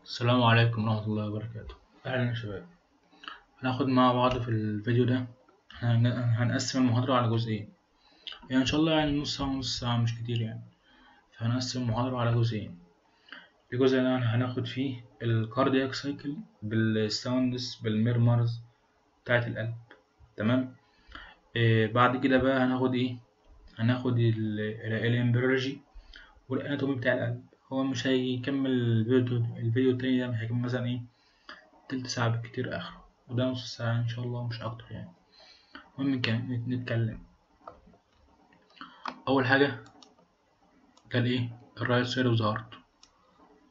السلام عليكم ورحمة الله وبركاته. أهلا يا شباب. هناخد مع بعض في الفيديو ده. هنقسم المحاضرة على جزئين، يعني إن شاء الله يعني نص ساعة ونص ساعة، مش كتير يعني. فهنقسم المحاضرة على جزئين. الجزء اللي هناخد فيه الكاردياك سايكل بالساوندز بالميرمرز بتاعة القلب. تمام. بعد كده بقى هناخد هناخد الامبريولوجي والاناتومي بتاع القلب. هو مش هيكمل الفيديو التاني ده، مش هيكمل مثلا تلت ساعة بالكتير آخره، وده نص ساعة إن شاء الله مش أكتر يعني. المهم نتكلم. أول حاجة ده الرايت سايد اوف ذا هارت،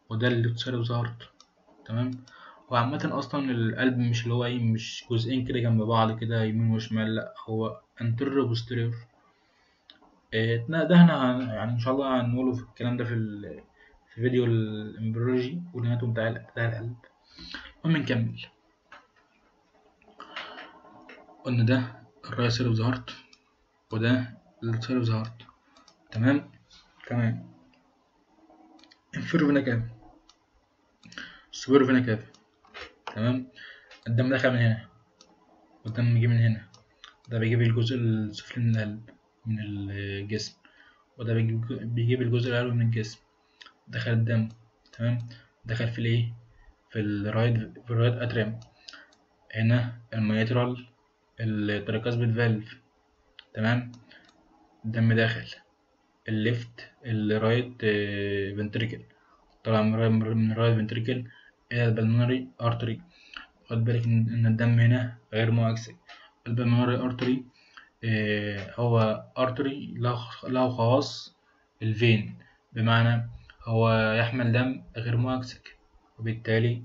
وده الليفت سايد اوف ذا هارت. تمام. وعامة أصلا القلب مش اللي هو مش جزئين كده جنب بعض كده يمين وشمال، لأ هو انتر وبوستيريور. ده احنا يعني إن شاء الله هنقوله في الكلام ده في فيديو الامبريولوجي والاناتوم بتاع القلب. المهم نكمل. قلنا ده الرايت سايد اوف ذا هارت، وده الليفت سايد اوف ذا هارت. تمام. انفيرو فينا كافا، سوبر فينا كافا. تمام. الدم دخل من هنا والدم جه من هنا، ده بيجيب الجزء السفلي من القلب من الجسم، وده بيجيب الجزء العلوي من الجسم. دخل الدم. تمام. دخل في الرايت اتريم. هنا الميترال التراكاسبيد فالف. تمام. الدم داخل الليفت الرايت فنتريكل، طلع من الرايت فنتريكل إلى البلمونري ارتري. خد بالك إن الدم هنا غير مؤكسج. البلمونري ارتري هو ارتري له خواص الفين، بمعنى هو يحمل دم غير مؤكسج، وبالتالي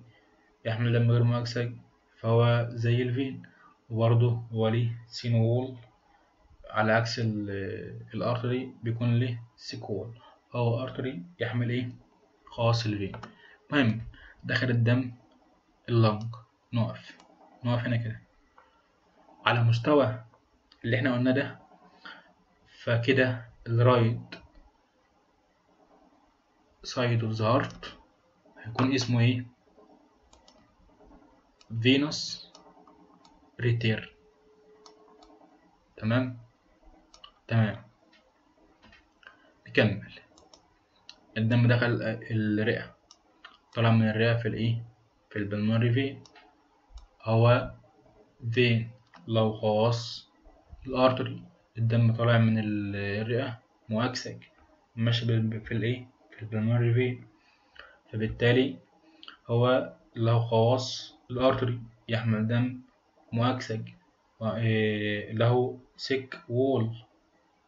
يحمل دم غير مؤكسج فهو زي الفين. وبرضه هو ليه سين وول، على عكس الارتري بيكون ليه سيك وول. هو ارتري يحمل خواص الفين. المهم دخل الدم اللنج. نقف هنا كده على مستوى اللي احنا قلنا ده. فكده الرايت سايد اوف ذا هارت هيكون اسمه فينوس ريتير. تمام. نكمل. الدم دخل الرئة، طلع من الرئة في البلمونري فين. هو فين لو خواص الارتري. الدم طالع من الرئة مؤكسج، ماشي في البلمونري فين، فبالتالي هو له خواص الارتري، يحمل دم مؤكسج، له سيك وول.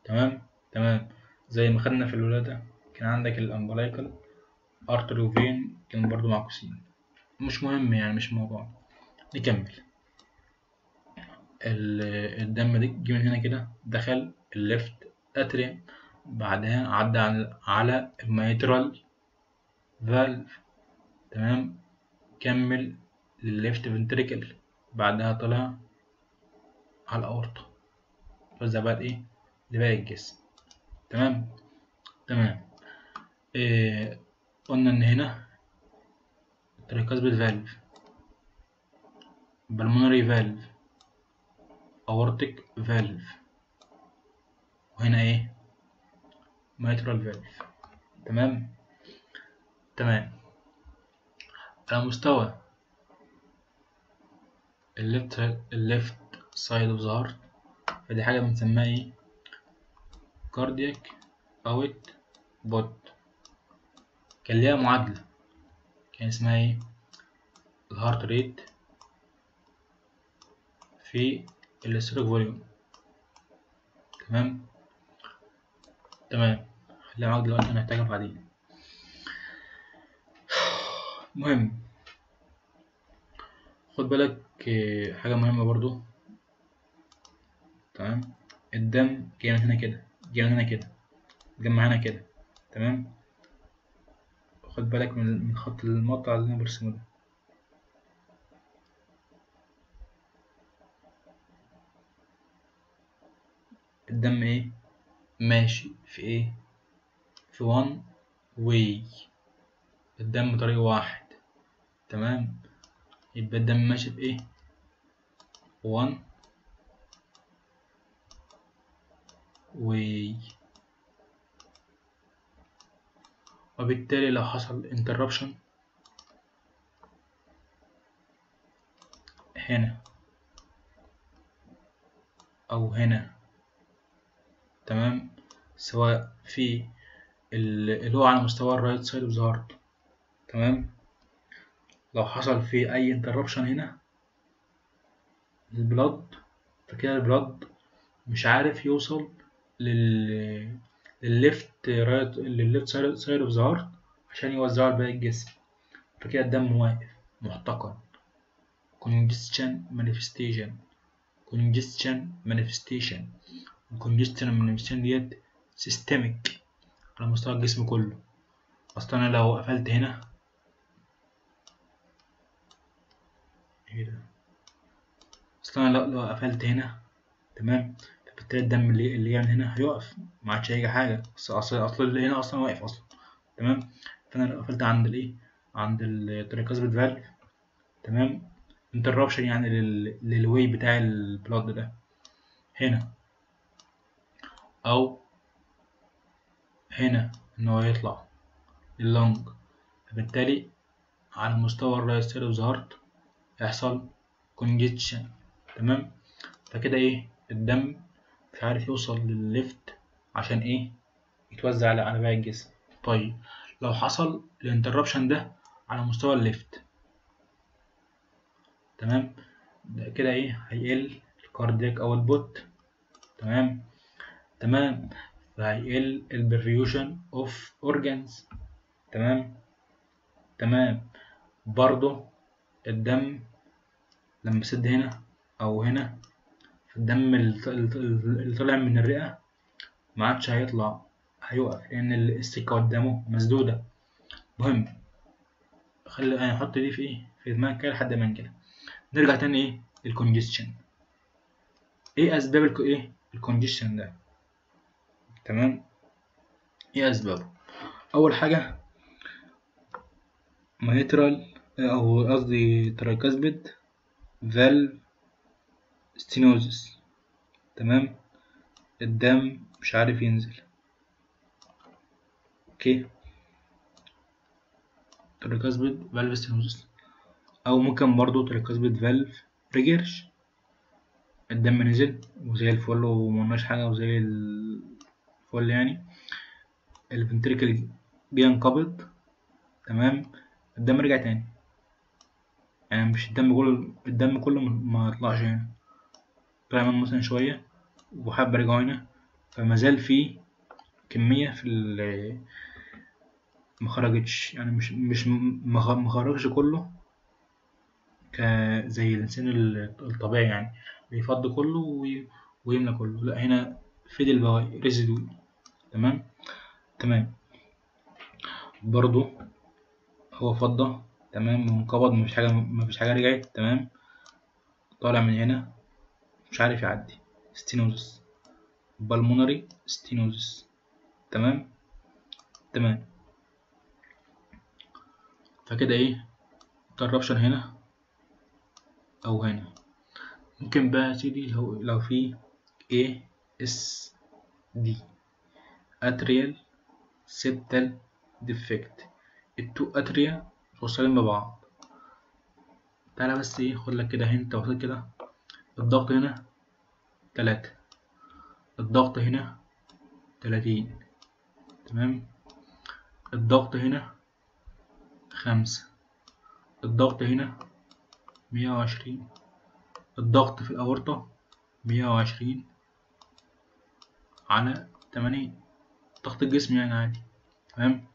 تمام. زي ما خدنا في الولادة كان عندك الامبلايكال ارتري وفين كانوا برضو معكوسين. مش مهم يعني، مش موضوع. نكمل. الدم ده جه من هنا كده، دخل الليفت اتريم، بعدها عدى على الميترال فالف. تمام. كمل للليفت فنتريكل، بعدها طلع على الأورطة، وزع بقى لباقي الجسم. تمام. قلنا إن هنا تريكاسبيد فالف، بالمونري فالف، أورتيك فالف، وهنا ميترال فالف. تمام. على مستوى الليفت سايد اوف ذا هارت، فدي حاجة بنسميها كاردياك اوت بوت. كان ليها معادلة، كان اسمها الهارت ريت في الستروك فوليوم. تمام. خليها معاك دلوقتي، هنحتاجها بعدين. المهم خد بالك حاجة مهمة برضو. تمام. الدم جاي من هنا كده، اتجمع هنا كده. تمام. خد بالك من خط المقطع اللي انا برسمه ده. الدم ماشي في one way. الدم طريق واحد، تمام. يبقى الدم ماشي في ايه 1 واي، وبالتالي لو حصل interruption هنا او هنا، تمام، سواء في اللي هو على مستوى الرايت سايد اوف ذا هارت، تمام، لو حصل في اي interruption هنا البلد، فكده البلد مش عارف يوصل للليفت سايد اوف ذا هارت عشان يوزعه لباقي الجسم، فكده الدم واقف محتقن. congestion manifestation ديت systemic على مستوى الجسم كله. اصلا انا لو قفلت هنا لو قفلت هنا، تمام، فبالتالي الدم اللي يعمل هنا هيقف، ما عادش هيجي حاجه، اصل اللي هنا اصلا واقف اصلا، تمام. فانا لو قفلت عند الايه، عند التريكاسبيد فالف، تمام، انتربشن يعني للواي بتاع البلاد ده هنا او هنا ان هو يطلع اللنج، فبالتالي على مستوى الرايت سايد اوف ذا هارت هيحصل كونجكشن، تمام. فكده ايه الدم مش عارف يوصل للليفت عشان ايه يتوزع على باقي الجسم. طيب لو حصل الانتربشن ده على مستوى الليفت، تمام، ده كده ايه هيقل الكاردياك او البوت، تمام، فهيقل البرفيوشن اوف اورجانز، تمام. برضو الدم لما يسد هنا او هنا، الدم اللي طلع من الرئة ما عادش هيطلع، هيوقف لان السكة قدامه مسدودة. مهم خلي انا احط دي في ايه في دماغك كده لحد ما نجيلها. نرجع تاني ايه الكونجستشن. ايه اسباب الكونجستشن ده، تمام. ايه اسبابه؟ اول حاجة مايترال او قصدي ترايكاسبيد فالف ستينوزس، تمام، الدم مش عارف ينزل. اوكي، ترايكاسبيد فالف ستينوزس، او ممكن برضو ترايكاسبيد فالف ريجيرش، الدم نزل وزي الفل ومقلناش حاجة وزي الفل يعني، الفنتريكل جه ينقبض، تمام، الدم رجع تاني، يعني مش الدم كله ما يطلعش هنا، طلع مثلا شوية وحبة رجعوا هنا، فمازال في كمية في مخرجتش، يعني مش مخرجش كله زي الإنسان الطبيعي، يعني بيفضي كله ويملى كله، لا هنا فضل بواقي ريزيدو، تمام. برضو هو فضة، تمام، وانقبض، مفيش حاجة رجعت، تمام، طالع من هنا مش عارف يعدي، ستينوزس، بالمونري ستينوزس، تمام. فكده ايه interruption هنا او هنا. ممكن بقى يا سيدي لو في ASD atrial septal defect، التو اتريا متوصلين ببعض. تعالى بس ايه خد لك كده هنت بسيط كده، الضغط هنا 3، الضغط هنا 30، تمام، الضغط هنا 5، الضغط هنا 120، الضغط في الأورطة 120 على 80، ضغط الجسم يعني عادي، تمام.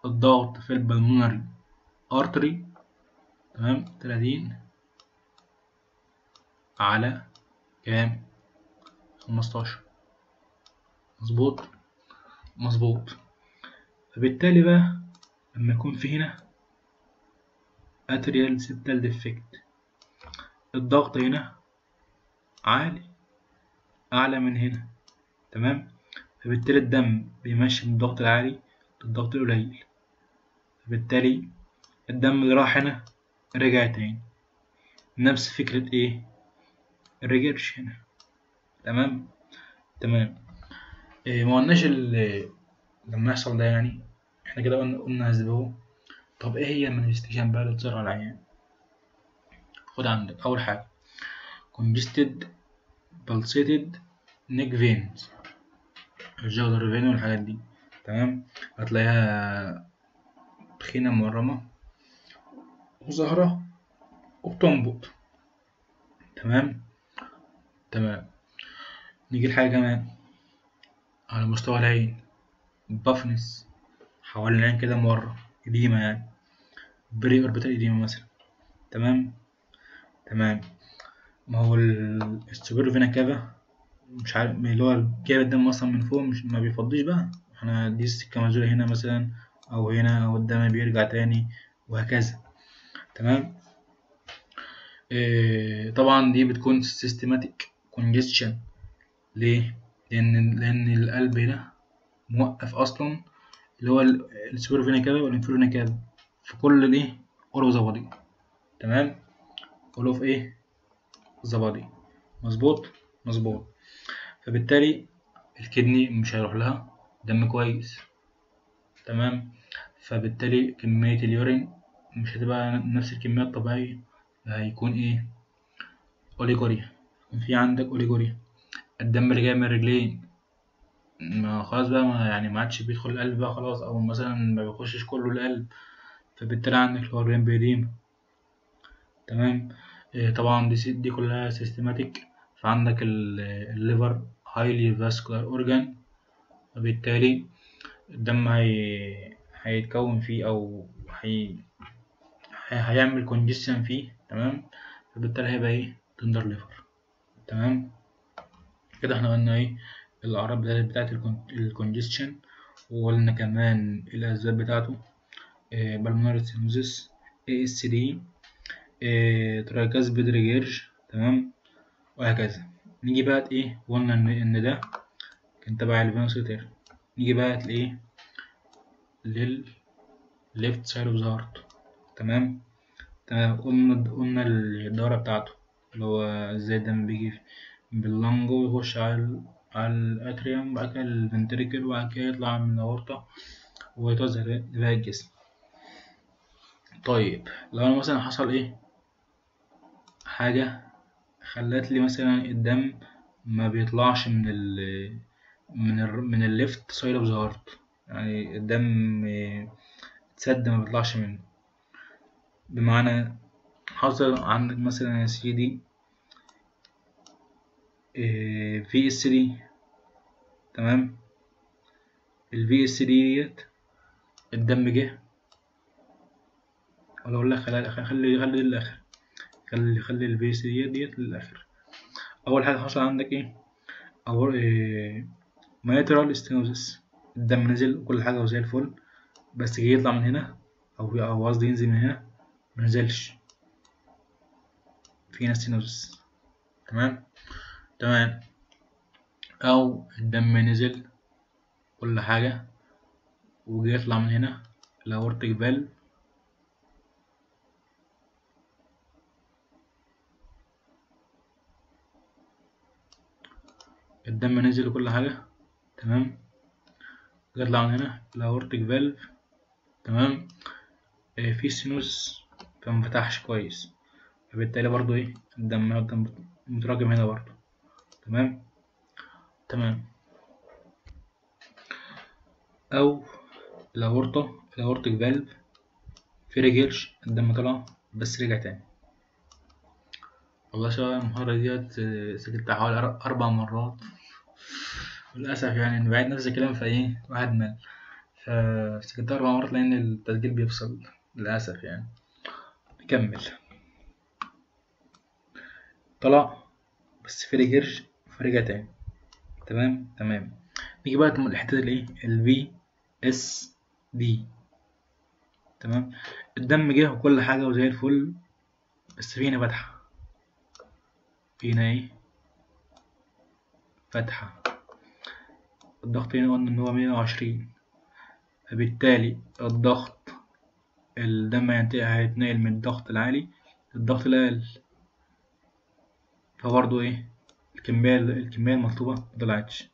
الضغط في البلمونري ارتري، تمام، 30 على كام 15، مظبوط. فبالتالي بقى لما يكون في هنا اتريال سيبتال ديفكت، الضغط هنا عالي اعلى من هنا، تمام، فبالتالي الدم بيمشي من الضغط العالي للضغط القليل، فبالتالي الدم اللي راح هنا رجع تاني. نفس فكرة ايه الريجرش هنا. تمام تمام. ما قلناش لما يحصل ده يعني احنا كده قلنا هزبه. طب ايه هي المانيفستيشن بقى اللي تظهر على العيان؟ خد عندك اول حاجة congested pulsated neck veins، الجودر فين والحاجات دي. تمام. هتلاقيها تخينة مورمة وزهرة وبتنبض. تمام تمام. نيجي لحاجة كمان على مستوى العين، بافنس حوالين العين كده مورة، إديمة يعني، بري أوربيتال إديمة مثلا. تمام تمام. ما هو السوبر فينا كافا مش عارف اللي هو جايب الدم أصلا من فوق، مش ما بيفضيش بقى، احنا دي السكة منزولة هنا مثلا أو هنا، أو الدم بيرجع تاني وهكذا. تمام. طبعا دي بتكون systematic congestion. ليه؟ لأن القلب هنا موقف أصلا، اللي هو السوبر فينا كافا والانفيرو فينا كافا في كل الإيه أورو زبادي. تمام. كله في إيه زبادي. مظبوط مظبوط. فبالتالي الكدني مش هيروح لها دم كويس. تمام. فبالتالي كمية اليورين مش هتبقى نفس الكمية الطبيعية، هيكون إيه أوليجوريا. في عندك أوليجوريا، الدم اللي جاي من الرجلين ما خلاص بقى، ما يعني ما عادش بيدخل القلب بقى خلاص، او مثلا ما بيخشش كله القلب، فبالتالي عندك اللي هو الجلامبيديما. تمام. طبعا دي كلها سيستماتيك. فعندك الليفر هايلي فاسكولار اورجان، وبالتالي الدم هيتكون فيه او هيعمل كونجيشن فيه. تمام. فبالتالي هيبقى ايه تندر ليفر. تمام. كده احنا قلنا ايه الأعراض بتاعت الكونجستشن، وقلنا كمان الأسباب بتاعته، بالمونري ستينوزيس، ASD، ترايكاسبيد ريجيرج. تمام. وهكذا. نيجي بقى ايه، قلنا ان ده كان تبع الفينوسيتير. نيجي بقى لايه للليفت سايد اوف ذا هارت. تمام تمام. قلنا الدورة بتاعته، اللي هو ازاي الدم بيجي باللنج ويخش على الاتريوم، بعد كده الفنتريكل، وبعد كده يطلع من الأورطة ويتوزع لباقي الجسم. طيب لو أنا مثلا حصل إيه حاجة خلت لي مثلا الدم ما بيطلعش من الليفت سايد اوف ذا هارت، يعني الدم اتسد ما بيطلعش منه، بمعنى حصل عندك مثلا يا سيدي في اس دي. تمام. الفي اس دي ديت الدم جه، ولا اقول لك خلي للاخر، خلي الفي اس ديت للاخر. اول حاجه حصل عندك ايه او مايترال ستينوزس، الدم نزل وكل حاجه وزي الفل، بس جه يطلع من هنا او قصدي ينزل من هنا منزلش، في ستينوزس. تمام تمام. او الدم نزل كل حاجه وجه يطلع من هنا الاورتيك فالف، الدم نزل وكل حاجه. تمام. يطلع من هنا الاورتيك فالف. تمام. في سينوس فمفتحش كويس، فبالتالي برضو ايه الدم متراكم هنا برضو. تمام تمام. او الاورتيك فالف في رجلش الدم طلع بس رجع تاني. والله شباب المحاضرة ديت سجلتها حوالي 4 مرات، للأسف يعني بعيد نفس الكلام في ايه واحد مال، فسجلتها 4 مرات لأن التسجيل بيفصل للأسف يعني. نكمل. طلع بس في رجلش فرجع تاني. تمام تمام. نيجي بقى الحتة الايه الفي اس دي. تمام. الدم جه وكل حاجة وزي الفل، بس في هنا فتحة، في هنا ايه فتحة. الضغط هنا قلنا ان هو 120، فبالتالي الضغط الدم هيتنقل من الضغط العالي للضغط الأقل، فبرضه إيه الكمية المطلوبة مطلعتش.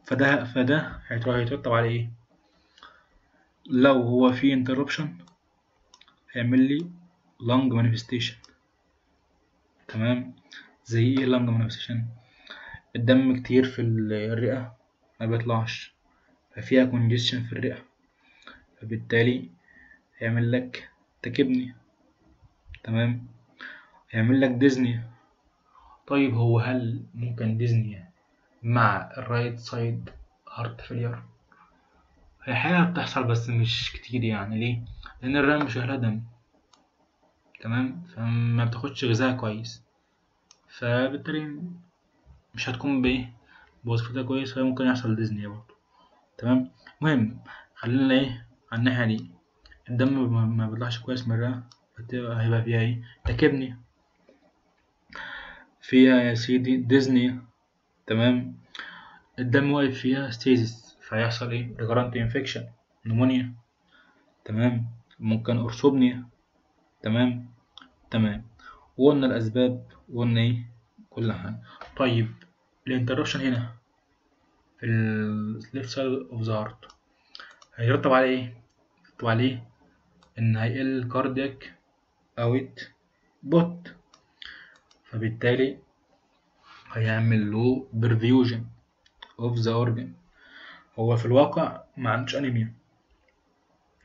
فده هيترتب على إيه؟ لو هو في interruption هيعمل لي lung manifestation. تمام. زي إيه lung manifestation؟ الدم كتير في الرئة ما بيطلعش، ففيها congestion في الرئة، فبالتالي هيعمل لك تكبني. تمام. هيعمل لك ديزني. طيب هو هل ممكن ديزني مع الرايت سايد هارت فيلير؟ هي حاجة بتحصل بس مش كتير يعني. ليه؟ لأن الرئة مش واخدة دم. تمام. فما بتاخدش غذاء كويس، فبالتالي مش هتكون بوظيفتها كويس، فممكن يحصل ديزني برضه. تمام. المهم خلينا ايه على الناحية دي. الدم ما بيطلعش كويس من الرئة، هيبقى فيها ايه؟ تكبني، فيها يا سيدي ديزني. تمام. الدم واقف فيها ستيزيس، فيحصل ايه؟ ريكارنت انفكشن، نمونيا. تمام. ممكن ارثوبنيا. تمام. وقلنا الاسباب، وقلنا ايه كل حاجة. طيب الانتربشن هنا في الليفت سايد اوف ذا هارت هيرتب على ايه؟ يرتب عليه ان هيقل كاردياك اوت بوت، فبالتالي هيعمل له برفيوجن اوف ذا اورجن. هو في الواقع ما عندوش انيميا.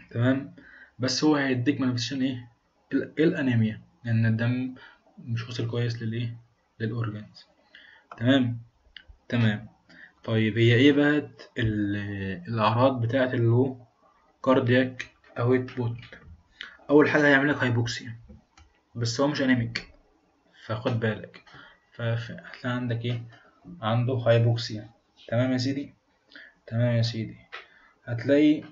تمام. بس هو هيديك مانيفستيشن ايه؟ الانيميا، لان الدم مش واصل كويس للاورجنز. تمام. طيب هي ايه بقى الاعراض بتاعه اللو كاردياك اوت بوت؟ اول حاجه هيعمل لك هايبوكسيا، بس هو مش انيميك، فخد بالك. فهتلاقي عندك ايه؟ عنده هايبوكسيا. تمام يا سيدي. هتلاقي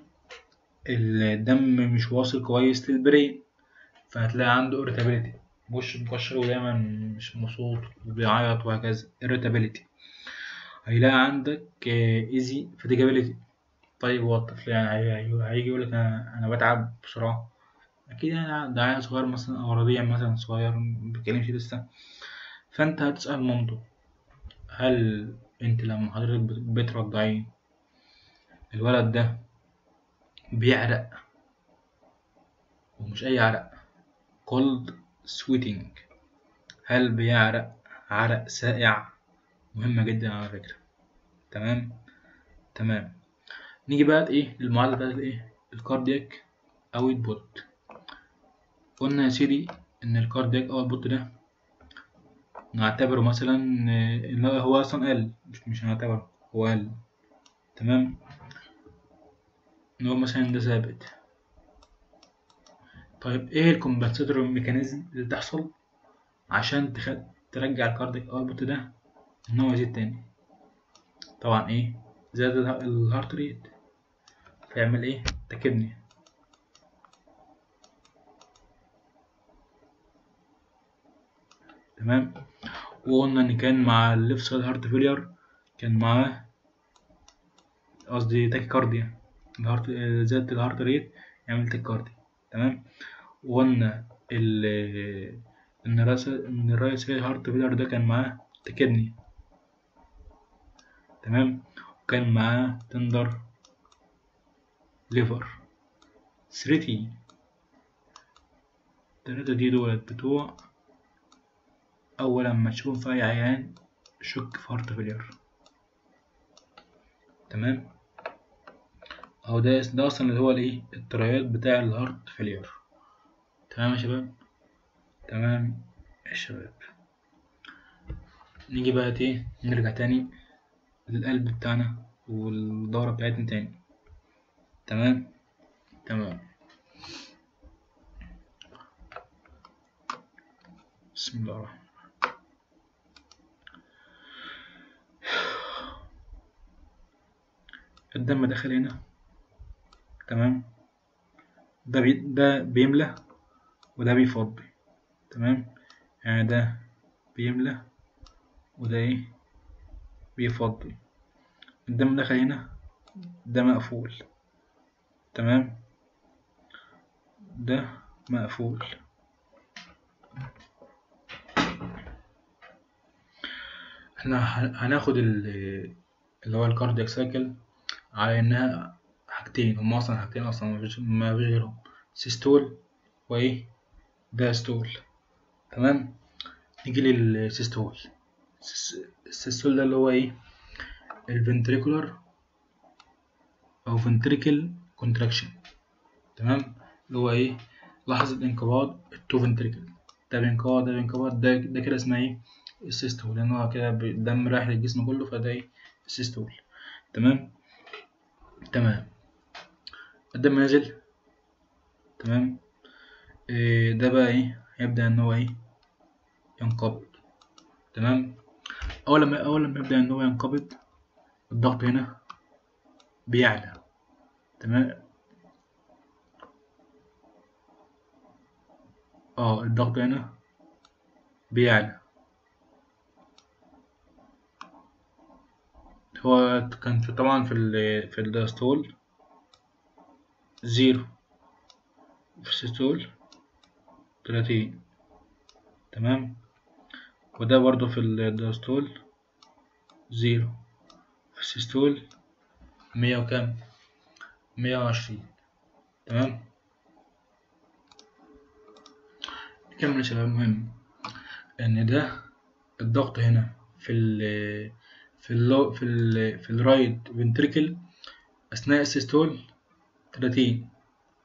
الدم مش واصل كويس للبرين، فهتلاقي عنده irritability، وش مكشر ودايما مش مبسوط وبيعيط وهكذا. irritability. هيلاقي عندك easy fatigability. طيب هو الطفل يعني هيجي يقولك أنا بتعب بسرعة؟ أكيد يعني ده عيل صغير مثلا أو رضيع مثلا صغير مبيتكلمش لسه، فأنت هتسأل مامته هل أنت لما حضرتك بترضعيه الولد ده بيعرق؟ ومش أي عرق، cold sweating. هل بيعرق عرق ساقع؟ مهمة جدا على فكرة. تمام. نيجي بقى ايه للمعادلة بتاعت الايه؟ الكاردياك اوت بوت. قلنا يا سيدي ان الكاردياك اوت بوت ده نعتبره مثلا ان هو اصلا قل، مش هنعتبره هو قل. تمام. نقول مثلا ده ثابت. طيب ايه الكومبنساتور ميكانيزم اللي تحصل عشان ترجع الكاردياك اوت بوت ده ان هو يزيد تاني؟ طبعا ايه؟ زاد الهارت ريت، فيعمل ايه؟ تكبني. تمام. وقلنا ان كان مع الليفت سايد هارت فيلير كان معاه قصدي تاكيكارديا، الهارت زاد الهارت ريت يعمل تاكيكارديا. تمام. وقلنا ان الرايت سايد هارت فيلير ده كان معاه تكدني. تمام. وكان معاه تندر ليفر. 3 التلاتة دي دولت بتوع أول لما تشوفهم في أي عيان شك في هارت فيلير. تمام. أهو ده أصلا اللي هو الإيه؟ التريات بتاع الهارت فيلير. تمام يا شباب. نيجي بقى ايه نرجع تاني للقلب بتاعنا والدورة بتاعتنا تاني. تمام. بسم الله الرحمن الرحيم. الدم داخل هنا. تمام. ده بيملى وده بيفضي. تمام. يعني ده بيملى وده ايه بيفضي. الدم داخل هنا، ده مقفول. تمام. ده مقفول. احنا هناخد اللي هو الكاردياك سايكل على انها حاجتين، هما اصلا حاجتين اصلا ما فيش غيرهم، سيستول وايه دايستول. تمام. نيجي للسيستول. السيستول ده اللي هو ايه؟ الفنتريكولار او فنتريكل كونتراكشن. تمام. اللي هو ايه؟ لحظة انقباض التو فنتريكل، ده بينقبض ده بينقبض، ده كده اسمها ايه؟ السيستول، لان هو كده الدم رايح للجسم كله، فده ايه؟ السيستول. تمام. تمام. الدم نازل. تمام. ده بقى ايه؟ هيبدأ ان هو ايه؟ ينقبض. تمام. اول لما يبدأ ان هو ينقبض، الضغط هنا بيعلى. تمام. الضغط هنا بيعلى. هو كان طبعا في الدايستول 0، في السيستول 30. تمام. وده برضو في الدايستول 0، في السيستول 100 وكام؟ 120. تمام. نكمل يا شباب. مهم ان ده الضغط هنا في الرايت فنتريكل اثناء السيستول 30.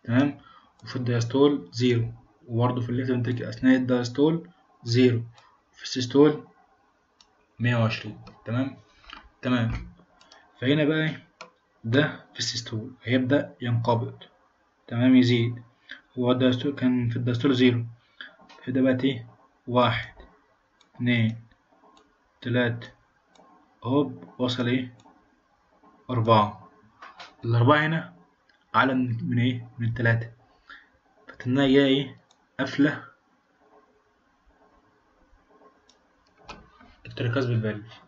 تمام. وفي الدايستول 0، وبرضه في الليفت فنتريكل اثناء الدايستول 0، في السيستول 120. تمام. تمام. فهنا بقى ده في السيستول هيبدأ ينقبض. تمام. يزيد. هو الدايستول كان في الدايستول 0، ده بقى ايه؟ 1 2 3 هوب وصل ايه؟ 4. الأربعة هنا أعلى من ايه؟ من 3. فتنها جاية ايه؟ قافلة التركاز بالفالف.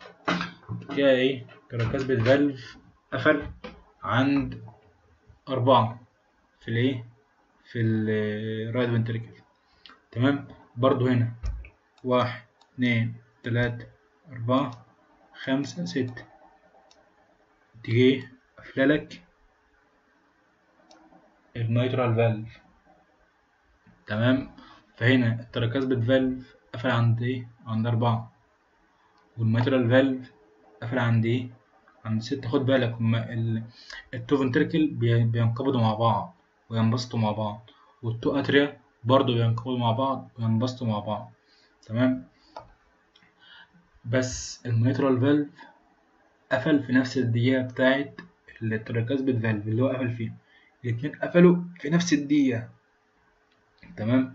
كده ايه؟ التركاز بالفالف قفل عند 4 في الايه؟ في الرايت فنتريكل. تمام. برضو هنا 1 2 3 4 5 6، تيجي قافلالك الميترال فالف. تمام. فهنا التركاز بالفالف قفل عند ايه؟ عند 4، والميترال فالف قفل عند ايه؟ عند 6. خد بالك هما التو فنتريكل بينقبضوا مع بعض وينبسطوا مع بعض، والتو اتريا برضو بينقبضوا مع بعض وينبسطوا مع بعض. تمام. بس الميترال فالف قفل في نفس الدقيقة بتاعت التراكاسبيد فالف اللي هو قفل فيه. الاتنين قفلوا في نفس الدقيقة. تمام.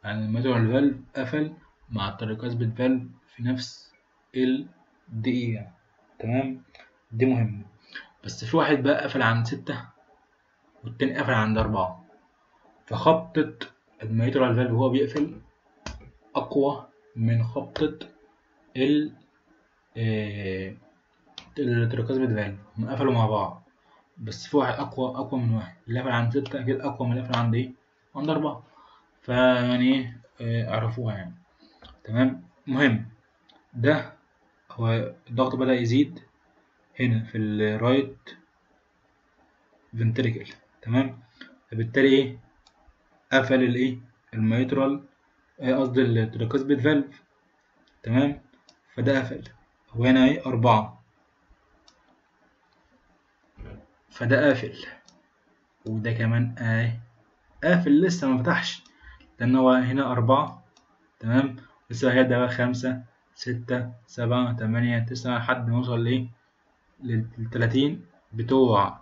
يعني الميترال فالف قفل مع التراكاسبيد فالف في نفس الدقيقة. تمام. دي مهمة. بس في واحد بقى قفل عند 6 والتاني قفل عند 4، فخبطة الميترال فالف وهو بيقفل أقوى من خبطة التراكاسبيد فالف. هم قفلوا مع بعض، بس في واحد أقوى من واحد. اللي قفل عند 6 أكيد أقوى من اللي قفل عند إيه؟ عند 4. فيعني إيه اعرفوها يعني. تمام. مهم ده هو الضغط بدأ يزيد هنا في الرايت فنتريكل. تمام. فبالتالي ايه؟ قفل الايه؟ الميترال، قصدي التراكاسبيد فالف. تمام. فده قفل. هو هنا ايه؟ 4، فده قافل. وده كمان قافل لسه ما فتحش، لأن هو هنا 4. تمام. لسه هيبدأ بقى 5 6 7 8 9 لحد ما يوصل لإيه؟ لل30 بتوع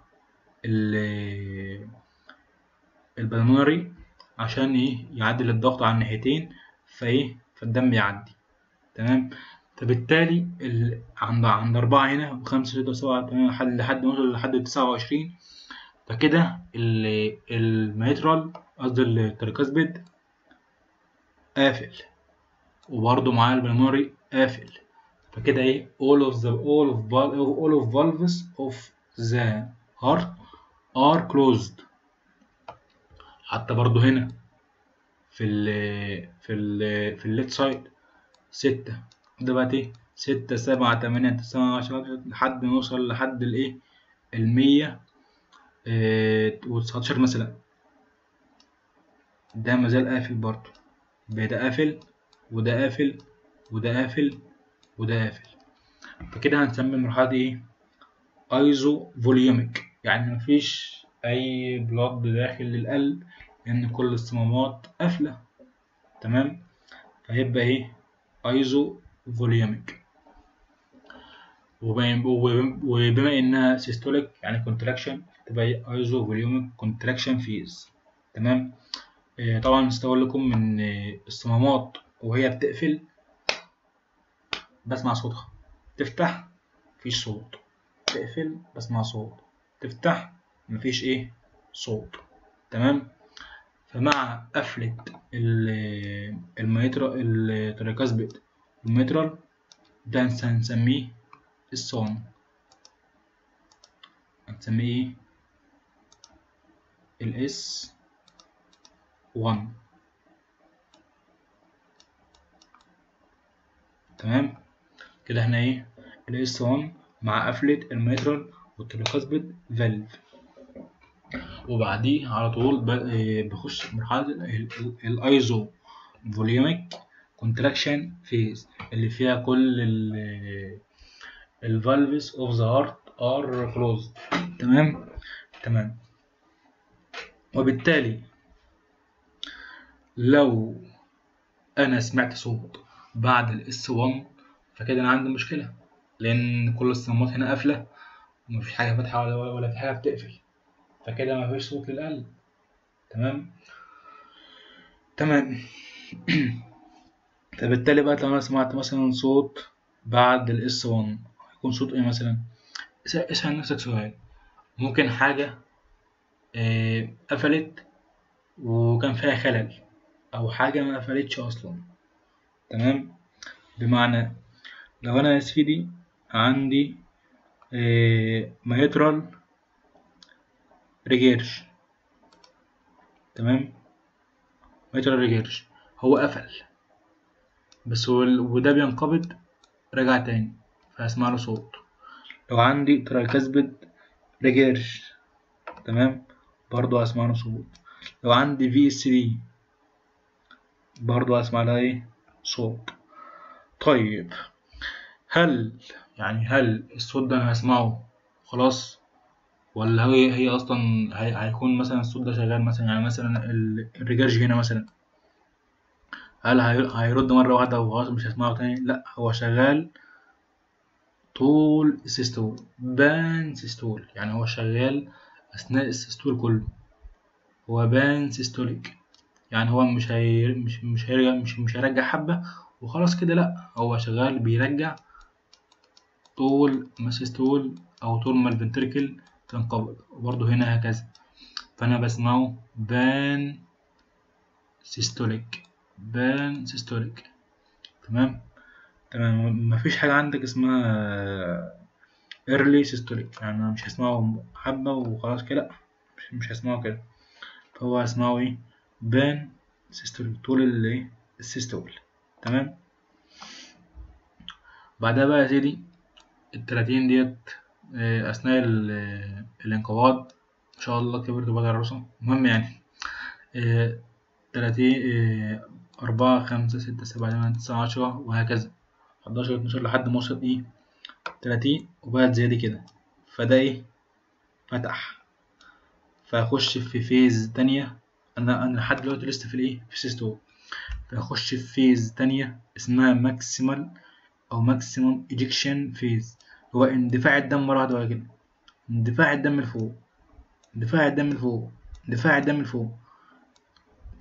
البلمونري، عشان ايه؟ يعدل الضغط على الناحيتين، فالدم يعدي. تمام. فبالتالي عند 4 هنا و5 6 7 8 لحد ما يوصل لحد 29. فكده الميترال قصدي التركاسبيد قافل، وبرضه معاه البلمونري قافل. فكده ايه؟ all of valves of the heart are closed. حتى برضو هنا في الليفت سايد 6. ده بقى ايه 6 7 8 9 10 لحد ما نوصل لحد الايه 119 مثلا. ده مازال قافل برضو، ده قافل وده قافل وده قافل وده قافل. فكده هنسمي المرحلة دي ايه ايزو فوليوميك، يعني مفيش اي بلاد داخل للقلب لان كل الصمامات قافلة. تمام، فهيبقى ايه ايزو فوليوميك. وبما انها سيستوليك يعني كونتراكشن تبقى ايزو فوليوميك كونتراكشن فيز. تمام. طبعا نستقول لكم من الصمامات وهي بتقفل بسمع صوتها، تفتح مفيش صوت، تقفل بسمع صوت، تفتح مفيش ايه صوت. تمام. فمع قفلة الترايكاسبيد الميترال ده هنسميه الصون، هنسميه الاس 1. تمام كده احنا ايه الاس 1 مع قفلة الميترال والترايكاسبيد فالف. وبعديه على طول بخش في مرحلة الايزو فوليوميك كونتراكشن فيز اللي فيها كل الفالفز اوف ذا هارت ار كلوز. تمام. تمام. وبالتالي لو انا سمعت صوت بعد الاس 1 فكده انا عندي مشكلة، لان كل الصمامات هنا قافلة ومفيش حاجة فاتحة ولا في حاجة بتقفل، فكده مفيش صوت للقلب. تمام. تمام. فبالتالي بقى لو انا سمعت مثلا صوت بعد الاس 1 هيكون صوت ايه مثلا؟ اسأل نفسك سؤال، ممكن حاجة قفلت وكان فيها خلل، او حاجة ما قفلتش اصلا. تمام. بمعنى لو انا يا سيدي عندي ميترال ريجيرش، تمام، ميترال ريجيرش هو قفل بس وده بينقبض رجع تاني فهسمع له صوت. لو عندي ترايكاسبيد ريجيرش تمام برضو هسمع له صوت. لو عندي في اس دي برضو هسمع لها ايه صوت. طيب هل الصوت ده انا هسمعه خلاص، ولا هي اصلا هيكون مثلا الصوت ده شغال مثلا، يعني مثلا الريجاج هنا مثلا هل هيرد مرة واحدة وخلاص مش هسمعه تاني؟ لا، هو شغال طول السيستول بان سيستول، يعني هو شغال اثناء السيستول كله، هو بان سيستوليك، يعني هو مش هيرجع مش هيرجع حبة وخلاص كده، لا هو شغال بيرجع طول ما السيستول او طول ما الفنتركل تنقبض، وبرضه هنا هكذا. فانا بسمعه بان سيستوليك، بان سيستوليك. تمام. تمام. مفيش حاجة عندك اسمها early systolic، يعني أنا مش هسمعه حبة وخلاص كده، لأ مش هسمعه كده، فهو هسمعه ايه بان سيستوليك طول الايه السيستول. تمام. بعدها بقى يا سيدي ال30 ديت أثناء الانقباض إن شاء الله كبرت وبقى الرسم المهم يعني 30 4 5 6 7 8 9 10 وهكذا 11 12 لحد ما وصل ايه 30 وبقت زي دي كده. فده ايه فتح، فهخش في فيز تانية. انا لحد دلوقتي لسه في الايه في سيستول، فهخش في فيز تانية اسمها ماكسيمال او ماكسيموم ايجكشن فيز، هو اندفاع الدم مرة واحدة ولا كده، اندفاع الدم لفوق، اندفاع الدم لفوق، اندفاع الدم لفوق.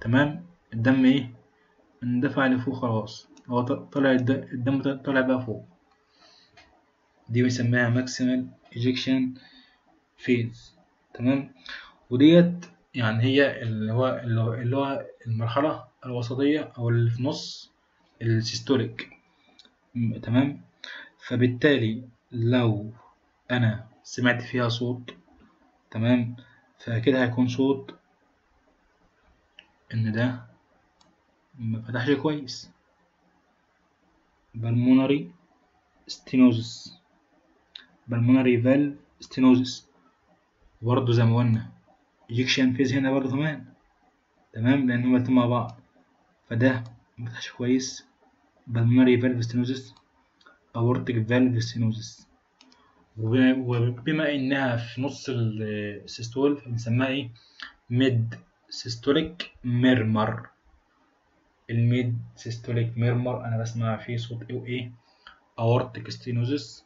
تمام. الدم ايه اندفع لفوق خلاص، هو طلع الدم طلع بقى فوق، دي بنسميها ماكسيمال ايجكشن فيز. تمام. وديت يعني هي اللي هو المرحلة الوسطية أو اللي في نص السيستوليك. تمام. فبالتالي لو أنا سمعت فيها صوت تمام فكده هيكون صوت ان ده مفتحش كويس. بالمونري ستينوزس، بالمونري فالف ستينوزس، برضه زي ما قلنا ايجكشن فيز هنا برضه كمان. تمام، لان هما الاتنين مع بعض. فده مفتحش كويس، بالمونري فالف ستينوزس، اورتيك فالف ستينوزس. وبما انها في نص السيستول فبنسميها ايه؟ ميد سيستوليك ميرمر. الميد سيستوليك ميرمر انا بسمع فيه صوت ايه وايه؟ اورتيك ستينوزس،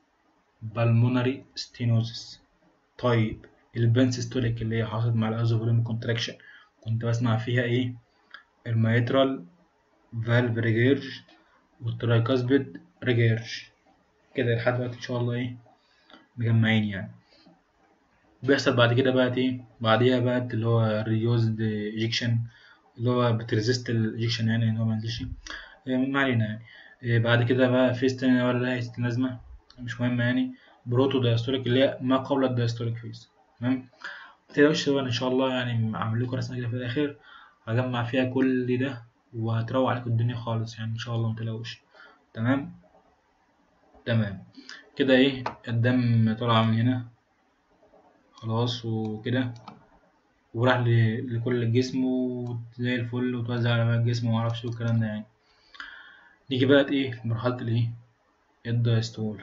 بالمونري ستينوزس. طيب البان سيستوليك اللي هي حصلت مع الازوفوليميك كونتراكشن كنت بسمع فيها ايه؟ الميترال فالف ريجيرج والترايكاسبيد ريجيرج. كده لحد دلوقتي ان شاء الله ايه مجمعين يعني. بيحصل بعد كده بقى ايه؟ بعديها بقى اللي هو ريوزد ايجكشن، اللي هو بتريزيست الايجكشن يعني ان هو ما ينزلش. ما علينا يعني. بعد كده بقى فيز تاني ولا لها لازمة مش مهمة يعني. بروتو دايستوليك اللي هي ما قبل الدايستوليك فيز. تمام، متقلقوش بقى ان شاء الله يعني عامل لكم رسمة كده في الاخر هجمع فيها كل ده وهتروق عليكم الدنيا خالص يعني ان شاء الله متقلقوش. تمام تمام كده ايه الدم طلع من هنا خلاص وكده وراح لكل الجسم وزي الفل وتوزع على باقي الجسم ومعرفش والكلام ده يعني. نيجي بقى ايه مرحلة الايه الدايستول.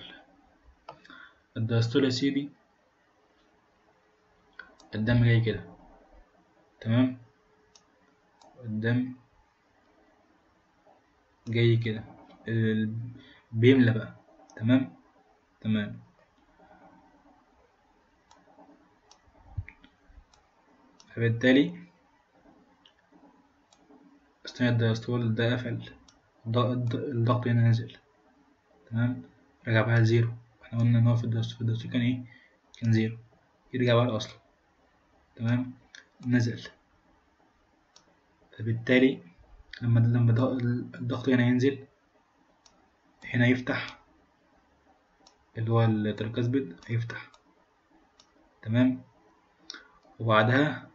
الدايستول يا سيدي الدم جاي كده. تمام، الدم جاي كده بيملى بقى. تمام تمام. فبالتالي أثناء الدايستول ده قفل، الضغط هنا نزل. تمام، رجع بقى لزيرو. احنا قلنا ان هو في الدايستول كان ايه؟ كان زيرو. يرجع بقى لأصله. تمام، نزل. فبالتالي لما الضغط هنا ينزل هنا يفتح اللي هو التركزبيد هيفتح. تمام، وبعدها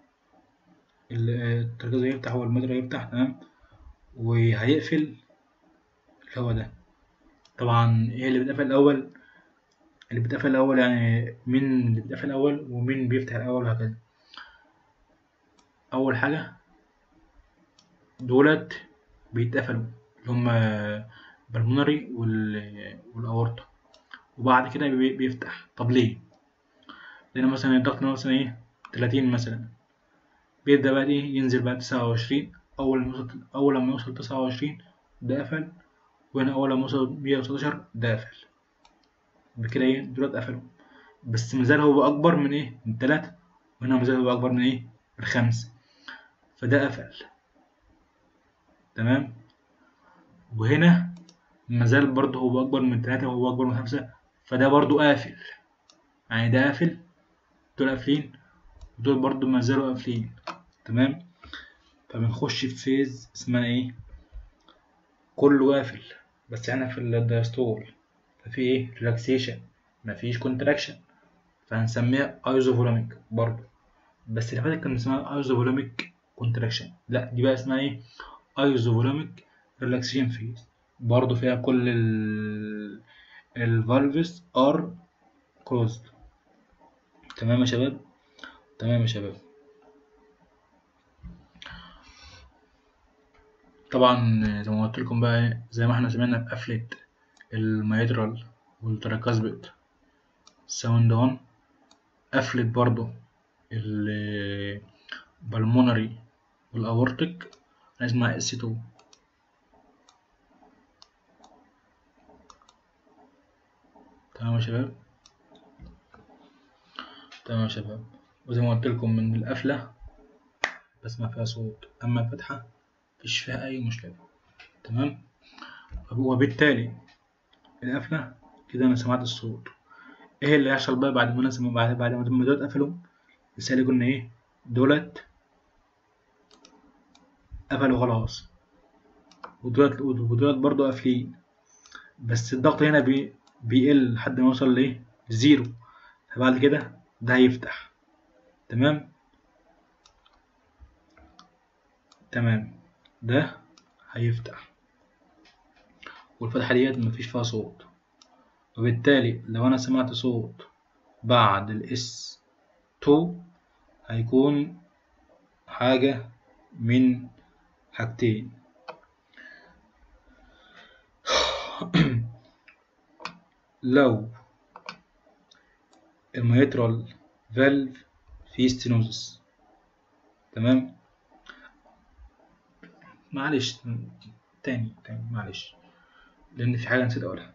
التركيز هيفتح والمدرة يفتح. تمام، وهيقفل اللي هو ده. طبعا ايه اللي بيتقفل الأول؟ اللي بيتقفل الأول يعني مين اللي بيتقفل الأول ومين بيفتح الأول وهكذا. أول حاجة دولت بيتقفلوا اللي هما بالمونري والأورطة، وبعد كده بيفتح. طب ليه؟ لأن مثلا الضغط مثلا ايه 30 مثلا، بيبدأ بقى ايه ينزل بقى 29. أول لما يوصل 29 ده قفل، وهنا أول لما يوصل 119 ده قفل. بكده ايه دول اتقفلوا، بس مازال هو أكبر من ايه من 3، وهنا مازال هو أكبر من ايه من 5، فده قفل. تمام، وهنا مازال برضه هو أكبر من 3 وهو أكبر من 5، فده برضه قافل. يعني ده قافل، دول قافلين، ودول برضه مازالوا قافلين. تمام، فبنخش في فيز اسمها ايه كله قافل، بس احنا في الدايستول ففي ايه ريلاكسيشن مفيش كونتراكشن، فهنسميها ايزوفولوميك برضه. بس اللي فاتت كان اسمها ايزوفولوميك كونتراكشن، لا دي بقى اسمها ايه ايزوفولوميك ريلاكسيشن فيز. برضه فيها كل الفالفز ار كلوزد. تمام يا شباب، تمام يا شباب. طبعا زي ما قلت لكم بقى زي ما احنا سمعنا بقفلة الميترال والتراكاسبيد ساوند 1، قفلت برضه البلمونري والاورتيك اسمها اس 2. تمام يا شباب، تمام يا شباب. وزي ما قلت لكم من القفلة بسمع فيها صوت، اما الفتحة مفيش فيها اي مشكلة. تمام، وبالتالي القفلة كده انا سمعت الصوت. ايه اللي هيحصل بقى بعد ما انا بعد ما دول اتقفلوا؟ لسه قلنا ايه دولت قفلوا خلاص، ودولت برضو قافلين، بس الضغط هنا بيقل لحد ما يوصل لايه زيرو، فبعد كده ده هيفتح. تمام تمام. ده هيفتح، والفتحة ديت مفيش فيها صوت، وبالتالي لو أنا سمعت صوت بعد الاس 2 هيكون حاجة من حاجتين. لو الميترال فالف فيه ستينوزس، تمام. معلش تاني معلش، لأن في حاجة نسيت أقولها.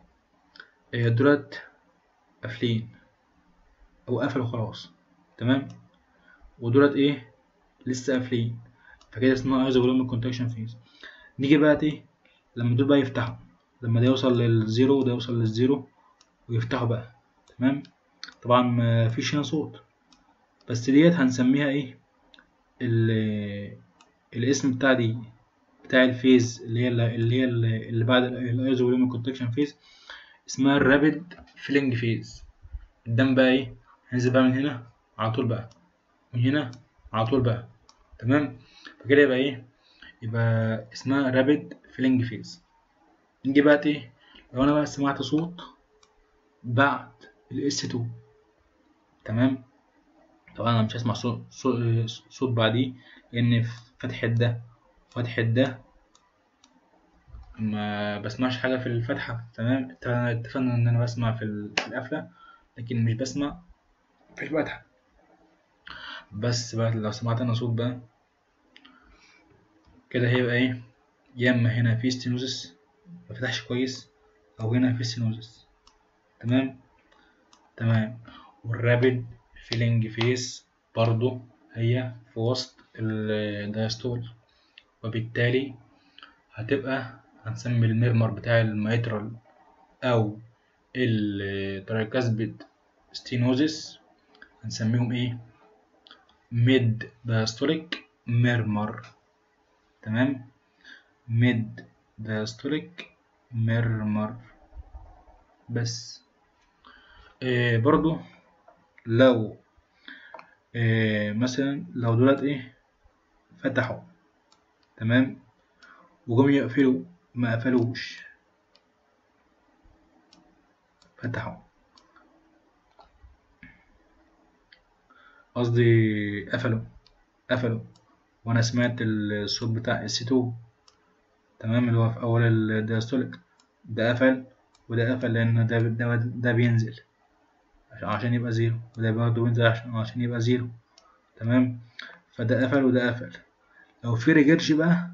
دولت قافلين أو قفلوا خلاص، تمام، ودولت إيه لسه قافلين، فكده اسمها ايزوفولوميك كونتراكشن فيز. نيجي بقى إيه لما دول بقى يفتحوا، لما ده يوصل للزيرو وده يوصل للزيرو ويفتحوا بقى، تمام. طبعا مفيش هنا صوت، بس ديت هنسميها إيه الاسم بتاع دي بتاع الفيز اللي بعد الايزوفولوميك كونتراكشن فيز، اسمها الرابيد فيلينج فيز. الدم بقى ايه هينزل بقى من هنا على طول بقى، من هنا على طول بقى، تمام. فكده يبقى ايه، يبقى اسمها رابيد فيلينج فيز. نيجي بقى ايه لو انا بقى سمعت صوت بعد الاس 2، تمام. طبعا انا مش هسمع صوت بعديه، لان فتحة ده وفتحة ده ما بسمعش حاجة في الفتحة، تمام. اتفقنا ان انا بسمع في القفلة، لكن مش بسمع في الفتحة. بس بقى لو سمعت انا صوت بقى كده هيبقى ايه، يا اما هنا في ستينوزس ما فتحش كويس، او هنا في ستينوزس، تمام. والرابid فيلينج فيس برضو هي في وسط الدايستول، وبالتالي هتبقى هنسمي الميرمر بتاع الميترال او الترايكاسبيد ستينوزس هنسميهم ايه ميد دايستوليك ميرمر، تمام. ميد دايستوليك ميرمر. بس برضو لو مثلا لو دولت ايه فتحوا، تمام، وجم يقفلوا ما قفلوش، فتحوا قصدي قفلوا وانا سمعت الصوت بتاع اس 2، تمام، اللي هو في اول الدياستوليك، ده قفل وده قفل لان ده بينزل عشان يبقى زيرو، وده برضه بينزل عشان يبقى زيرو، تمام. فده قفل وده قفل. لو في ريجرش بقى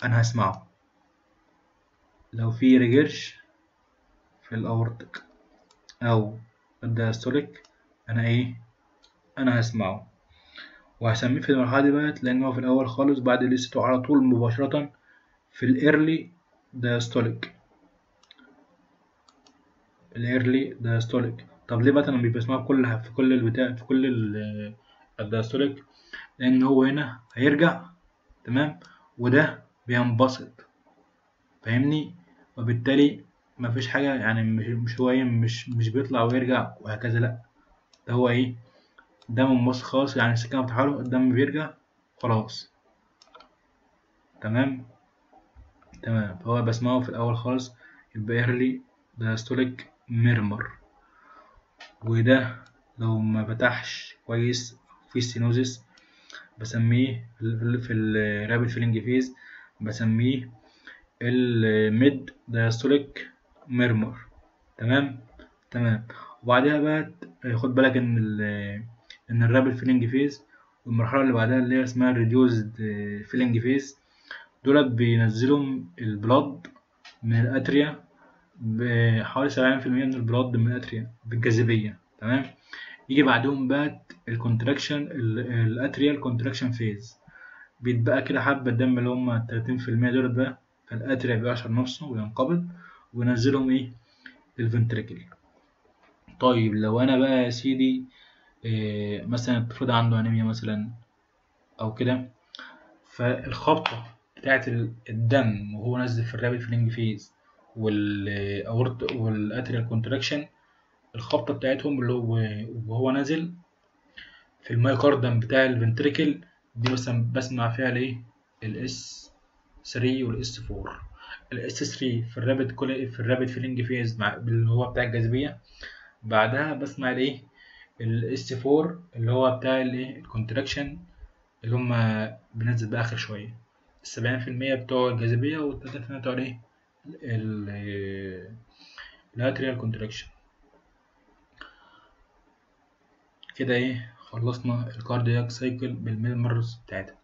انا هسمعه، لو في ريجرش في الاورتك او الدياستوليك انا هسمعه، وهسميه في المرحله دي بقى لان هو في الاول خالص بعد الاستو على طول مباشره في الايرلي دايستوليك. طب ليه بقى انا مش بسمعه في كل البتاع في كل الدايستوليك؟ لان هو هنا هيرجع، تمام، وده بينبسط، فاهمني، وبالتالي مفيش حاجه يعني مش هو مش بيطلع ويرجع وهكذا، لا ده هو ايه ده منبسط خالص، يعني السكينه بتاعه الدم بيرجع خلاص، تمام. فهو بسمعه في الأول خالص يبقى early diastolic murmur، وده لو ما فتحش كويس في stenosis بسميه في الرابid filling phase بسميه mid diastolic murmur، تمام. وبعدها بقى خد بالك ان الرابid filling phase والمرحلة اللي بعدها اللي هي اسمها reduced filling phase دولت بينزلوا البلاد من الاتريا بحوالي 70% من البلاد من الاتريا بالجاذبية، تمام. يجي بعدهم بقى الكونتراكشن الاتريال كونتراكشن فيز، بيتبقى كده حبة الدم اللي هم 30% دولت بقى، فالاتريا بيعشر نفسه وينقبض وينزلهم ايه الفنتريكل. طيب لو انا بقى يا سيدي مثلا الطفل ده عنده انيميا مثلا او كده، فالخبطة بتاعت الدم وهو نازل في الرابid فيلينج فيز والاورت والاتريال كونتراكشن، الخبطة بتاعتهم اللي هو وهو نازل في المايوكاردم بتاع الفنتريكل دي مثلا بسمع فيها الايه الاس 3 والاس 4. الاس 3 في الرابد في الرابد فيلينج فيز اللي هو بتاع الجاذبيه. بعدها بسمع الايه الاس 4 اللي هو بتاع الايه الكونتراكشن، اللي هم بننزل باخر شويه 70% بتوع الجاذبيه وال30% بتوع الايه اللاتريال كونتراكشن. كده ايه خلصنا الكاردياك سايكل بالميمورز بتاعتها.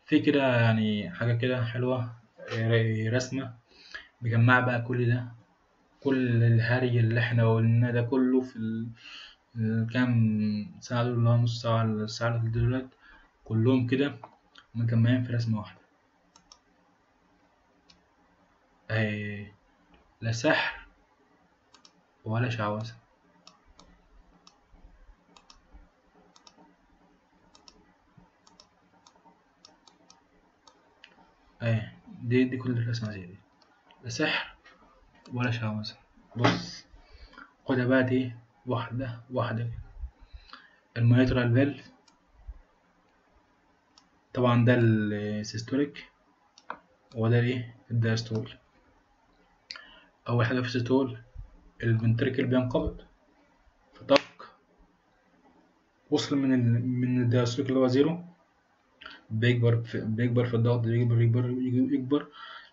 في كده يعني حاجه كده حلوه، رسمه مجمعه بقى كل ده، كل الهري اللي احنا قلنا ده كله في الكام ساعة دول، اللي هو نص ساعة الساعة دولت كلهم كده مجمعين في رسمة واحدة. اهي لا سحر ولا شعوذة. اهي دي كل الرسمة زي دي، لا سحر ولا شعوذة. بص خدها بقى دي واحدة واحدة كده. الميترال فالف طبعا ده السيستوليك، وده الايه الدايستول. أول حاجة في السيستول الفنتريكل بينقبض، فطق وصل من الدايستوليك اللي هو زيرو، بيكبر في الضغط، يكبر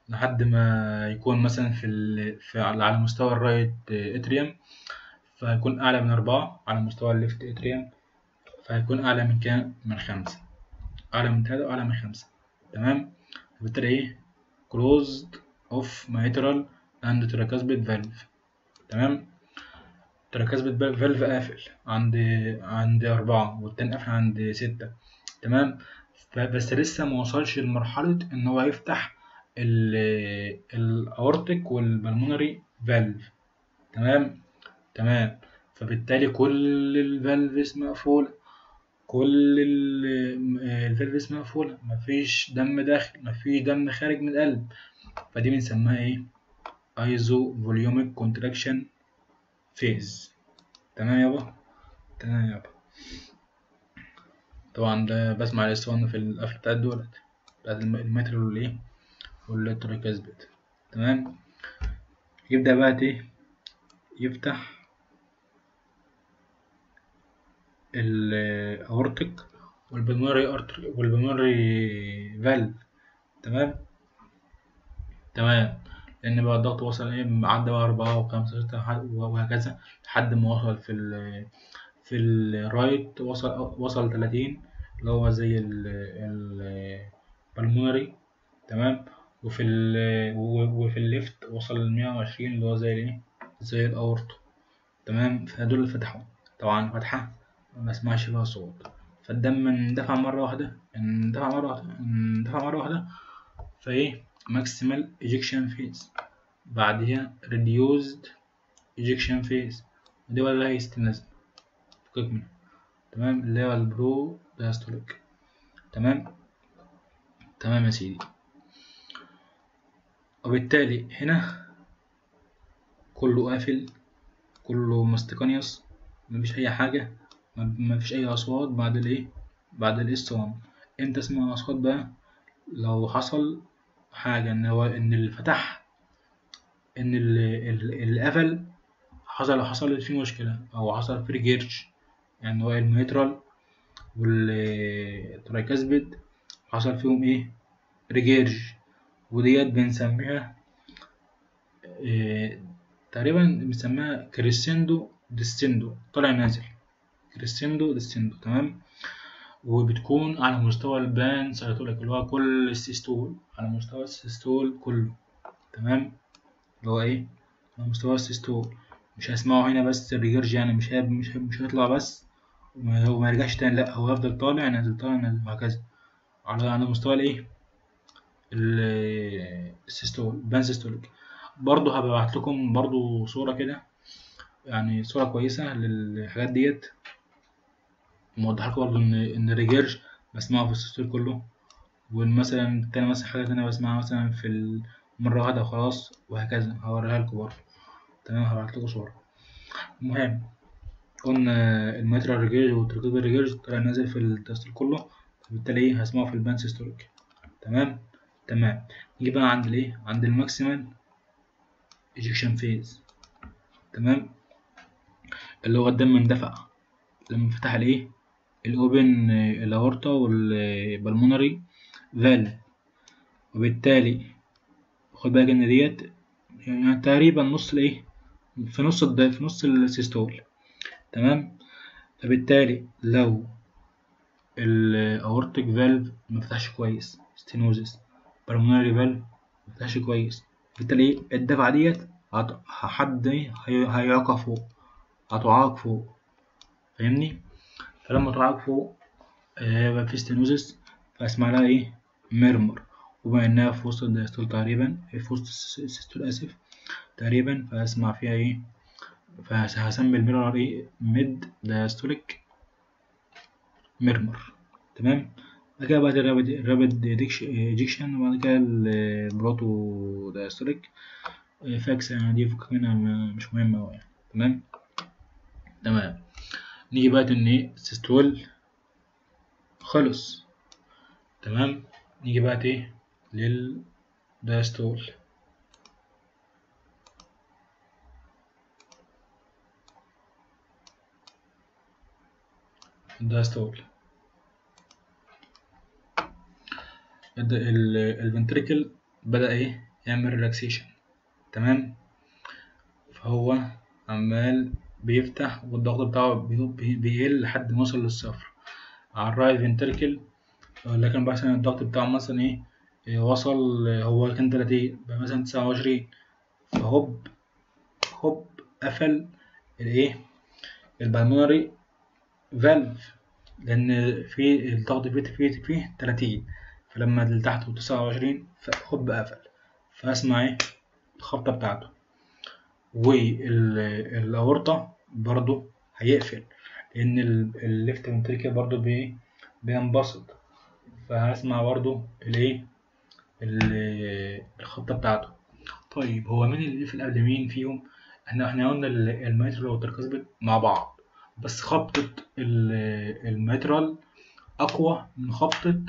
لحد ما يكون مثلا على مستوى الرايت اتريوم، فهيكون أعلى من 4. على مستوى الليفت اتريوم فهيكون أعلى من كام؟ من 5. أعلى من 3 وأعلى من 5. تمام. فبالتالي إيه closed of mitral and tricuspid valve. تمام. tricuspid valve قافل عند 4 والتاني قافل عند 6. تمام. بس لسه ما وصلش لمرحلة إن هو يفتح الأورتيك والبلمونري فالف. تمام. فبالتالي كل الفالفز مقفولة، كل الفالفز مقفولة، مفيش دم داخل، مفيش دم خارج من القلب. فدي بنسميها ايه؟ ايزو فوليوميك كونتراكشن فيز. تمام يابا. تمام يابا. طبعا ده بسمع الاسطوانة في القفل بتاعت دولت بتاعت المتر والايه والتراكاسبيد. تمام. يبدأ بقى ايه يفتح الاورتيك والبلمونري فالف. تمام. لأن بقى الضغط وصل إيه عدى بقى 4 و5 6 وهكذا لحد ما وصل في الرايت وصل 30 اللي هو زي البلمونري. تمام. وفي الليفت وصل 120 اللي هو زي الايه زي الأورطة. تمام. فدول اللي فتحوا. طبعا فتحة ما اسمعش فيها صوت، فالدم اندفع مرة واحدة فايه ماكسيمال ايجكشن فيز، بعدها reduced ejection phase، ودي ولا هي استنزف فكك منها. تمام. اللي هو البرو دايستوليك. تمام يا سيدي. وبالتالي هنا كله قافل، كله مستقنيس، مفيش اي حاجة، مفيش اي اصوات بعد الاس 1. امتى اسمع اصوات بقى؟ لو حصل حاجة ان اللي فتح، ان اللي قفل حصلت فيه مشكلة أو حصل فيه ريجيرش، يعني هو الميترال والترايكاسبيد حصل فيهم إيه ريجيرش، وديت بنسميها تقريبا بنسميها كريسندو ديستندو، طالع نازل كريسندو ديستندو. تمام. وبتكون على مستوى البان سيتوليك اللي هو كل السيستول، على مستوى السيستول كله. تمام. اللي هو إيه على مستوى السيستول، مش هسمعه هنا بس الريجرج، يعني مش هيطلع بس وما يرجعش تاني، لا هو يفضل طالع نازل طالع نازل وهكذا على مستوى الايه السيستول بان سيستوليك. برضه هبقى ابعت لكم برضه صورة كده، يعني صورة كويسة للحاجات ديت موضح لكم برضه ان الريجرج بسمعه في السيستول كله، ومثلا التاني مثلا حاجة تانية بسمعها مثلا في مرة واحدة وخلاص وهكذا، هوريها لكم برضه. تمام. هبعت لكم صورة. المهم قلنا الميترال ريجيرج والتركيب الريجيرج طلع نازل في التستر كله، فبالتالي هسمعه في البان سيستوليك. تمام. تمام. نيجي بقى عند الايه، عند الماكسيمال ايجكشن فيز. تمام. اللي هو الدم اندفع لما فتح الايه، الاوبن الاورتا والبلمونري فالف، وبالتالي خد بالك ان ديت يعني تقريبا نص الايه، في نص السيستول. تمام. فبالتالي لو الاورتيك فالف ما فتحش كويس، ستينوزس، بالمونري فالف ما فتحش كويس، بالتالي الدفعه ديت حد هيعاق فوق، هتعاق فوق، فاهمني؟ فلما تعاق فوق يبقى في ستينوزس، فاسمع لها ايه، ميرمر. وبما انها في وسط الدايستول تقريبا، في وسط السيستول اسف تقريبا، فاسمع فيها ايه، فهسمي الميرمر ايه، ميد دايستوليك ميرمر. تمام. بعد كده بقى الرابد ايجيكشن، وبعد كده البروتو دايستوليك فاكس، يعني دي فكك منها مش مهمة أوي يعني. تمام. تمام. نيجي بقى ان ايه، السيستول خلص. تمام. نيجي بقى ايه للدايستول. الدايستول الفنتريكل بدأ ايه، يعمل ريلاكسيشن. تمام. فهو عمال بيفتح والضغط بتاعه بيقل لحد ما يوصل للصفر على الرايت فنتريكل. لكن مثلا الضغط بتاعه مثلا ايه، وصل، هو كان 30 بقى مثلا 29، فهوب هوب قفل الايه، البلمونري فالف، لان في الضغط فيه 30، فلما اللي تحته 29 فهوب قفل، فاسمع ايه الخبطة بتاعته. والاورطة برضو هيقفل، لان الليفت فنتريكل برضو بينبسط، فهسمع برضو الايه، الخبطة بتاعته. طيب هو مين اللي يقفل قبل مين فيهم؟ احنا قلنا الميترال والتركزبل مع بعض، بس خبطة الميترال أقوى من خبطة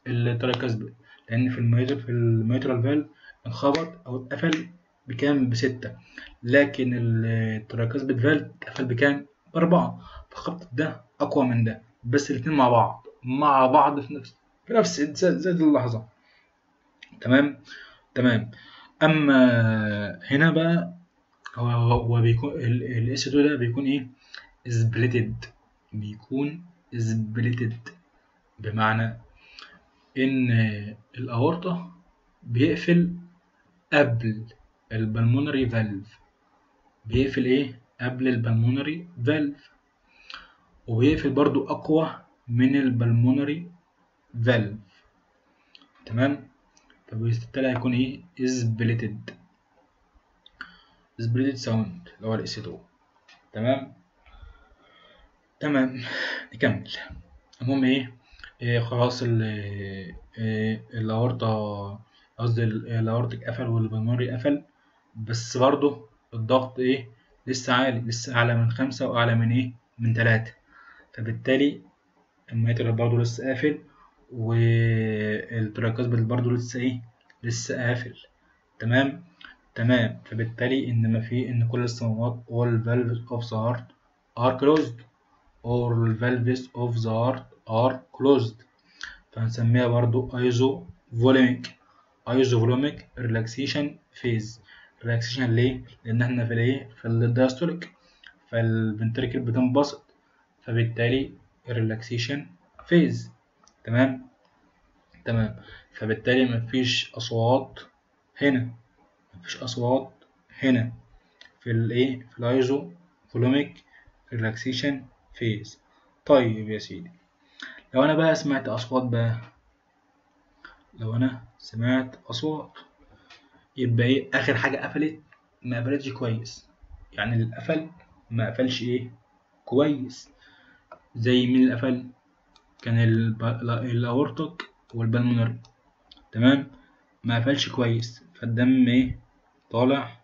التركزبل، لأن في الميترال فالف انخبط أو اتقفل بكام، ب6، لكن التركزبل فالف اتقفل بكام، ب4. فخبطة ده أقوى من ده، بس الاتنين مع بعض في نفس زي اللحظة. تمام. تمام. اما هنا بقى هو بيكون الاس 2 ده بيكون ايه، سبليتد، بيكون سبليتد، بمعنى ان الاورطة بيقفل قبل البلمونري فالف، بيقفل ايه قبل البلمونري فالف، وبيقفل برضو اقوى من البلمونري فالف. تمام. فبالتالي هيكون ايه، سبليتد ساوند اللي هو الاس 2. تمام. تمام. نكمل. المهم إيه خلاص الاورطة، قصدي الاورتك قفل والبلمونري قفل، بس برضه الضغط ايه لسه عالي، لسه اعلى من 5 واعلى من ايه، من 3. فبالتالي الميتر برضه لسه قافل، والتراكسبل برضه لسه ايه، لسه قافل. تمام. تمام. فبالتالي ان كل الصمامات all valves of the heart are closed، or valves of the heart are closed. فهنسميها برضو ايزوفولوميك relaxation phase. relaxation ليه؟ لأن احنا في الايه، في الدايستوليك، فالفنتريكل بتنبسط، فبالتالي relaxation phase. تمام. تمام. فبالتالي مفيش أصوات هنا، مفيش أصوات هنا في الايه، في الايزوفولوميك relaxation phase. طيب يا سيدي، لو انا بقى سمعت اصوات بقى، لو انا سمعت اصوات، يبقى ايه اخر حاجه قفلت، ما قفلتش كويس، يعني اللي قفل ما قفلش ايه، كويس. زي مين اللي قفل؟ كان الاورتك والبلمونري. تمام. ما قفلش كويس، فالدم ايه، طالع.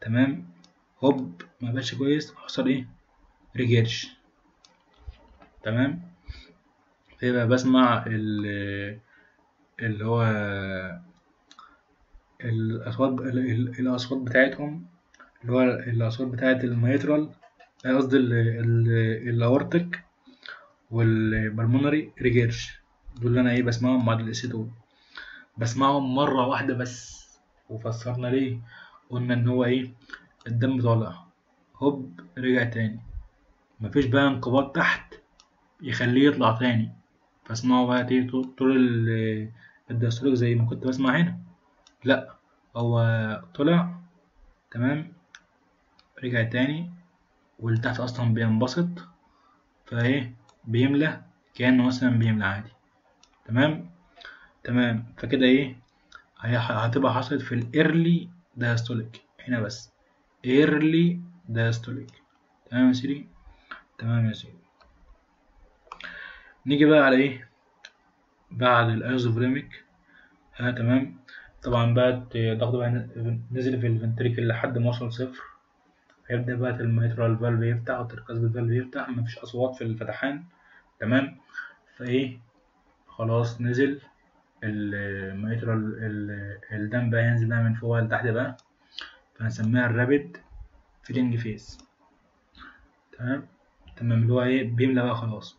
تمام. هوب ما قفلش كويس، حصل ايه، ريجيرش. تمام. فيبقى بسمع اللي هو الأصوات بتاعتهم، اللي هو الأصوات بتاعت الميترال، قصدي الأورتك والبلمونري ريجيرش. دول اللي أنا بسمعهم بعد الإس 2، بسمعهم مرة واحدة بس. وفسرنا ليه، قلنا إن هو الدم طالع هوب رجع تاني، مفيش بقى انقباض تحت يخليه يطلع تاني، فاسمعه بقى طول الدايستوليك زي ما كنت بسمع هنا. لأ، هو طلع تمام، رجع تاني، واللي تحت أصلا بينبسط، بيملى كأنه مثلا بيملى عادي. تمام. فكده هي هتبقى حصلت في الايرلي دايستوليك هنا بس، ايرلي دايستوليك. تمام يا سيدي. نيجي بقى على بعد الايزوفريميك. تمام. طبعا بقى الضغط بقى نزل في الفنتريكل لحد ما وصل صفر، هيبدأ بقى الميترال فالف يفتح والتركاز فالف يفتح، مفيش أصوات في الفتحان. تمام. خلاص نزل الميترال، الدم بقى ينزل بقى من فوق لتحت بقى، فهنسميها الرابد فيلينج فيز. تمام. اللي هو بيملى بقى خلاص.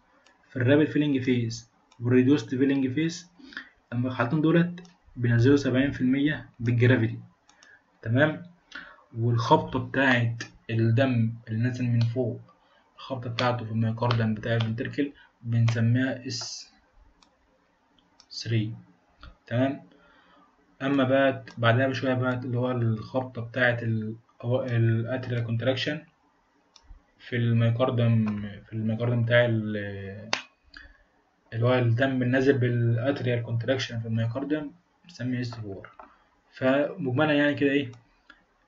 في الرابد فيلينج فيز والريدوست فيلينج فيز، لما الحالتين دولت بينزلوا 70% بالجرافيتي. تمام. والخبطة بتاعت الدم اللي نازل من فوق، الخبطة بتاعته في الميوكارديوم بتاع الفنتركل بنسميها S3. تمام. اما بقى بعدها بشويه بقى اللي هو الخبطه بتاعه الاتريال كونتراكشن في الميوكارديوم بتاع اللي هو الدم النازل بالاتريال كونتراكشن في الميوكارديوم بنسميه S4. فمجملا يعني كده